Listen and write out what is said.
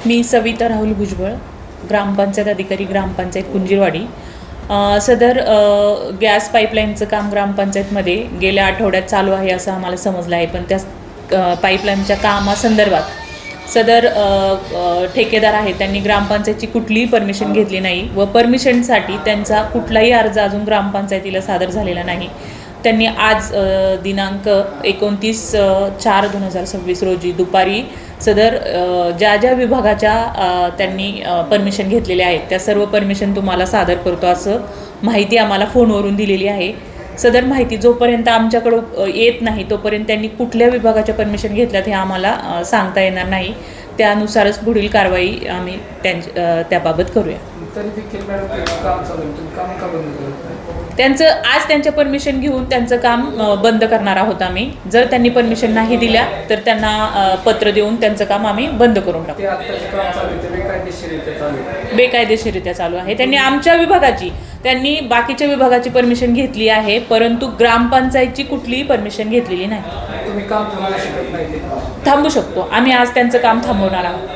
मी सविता राहुल भुजबळ, ग्रामपंचायत अधिकारी, ग्रामपंचायत कुंजीरवाडी. सदर गॅस पाईपलाईनचं काम ग्रामपंचायतमध्ये गेल्या आठवड्यात चालू आहे असं आम्हाला समजलं आहे. पण त्या पाईपलाईनच्या कामासंदर्भात सदर ठेकेदार आहे त्यांनी ग्रामपंचायतची कुठलीही परमिशन घेतली नाही व परमिशनसाठी त्यांचा कुठलाही अर्ज अजून ग्रामपंचायतीला सादर झालेला नाही. त्यांनी आज दिनांक 29/4/2026 रोजी दुपारी सदर ज्या ज्या विभागाच्या त्यांनी परमिशन घेतलेल्या आहेत त्या सर्व परमिशन तुम्हाला सादर करतो असं माहिती आम्हाला फोनवरून दिलेली आहे. सदर माहिती जोपर्यंत आमच्याकडं येत नाही तोपर्यंत त्यांनी कुठल्या विभागाच्या परमिशन घेतल्यात हे आम्हाला सांगता येणार नाही. त्यानुसारच पुढील कारवाई आम्ही त्याबाबत करूया. त्यांचं आज त्यांच्या परमिशन घेऊन त्यांचं काम बंद करणार आहोत आम्ही. जर त्यांनी परमिशन नाही दिल्या तर त्यांना पत्र देऊन त्यांचं काम आम्ही बंद करून टाकू. बेकायदेशीरित्या चालू आहे. त्यांनी आमच्या विभागाची त्यांनी बाकीच्या विभागाची परमिशन घेतली आहे परंतु ग्रामपंचायतची कुठलीही परमिशन घेतलेली नाही. तुम्ही काम थांबवू शकत नाही. थांबू शकतो आम्ही. आज त्यांचं काम थांबवणार आहोत.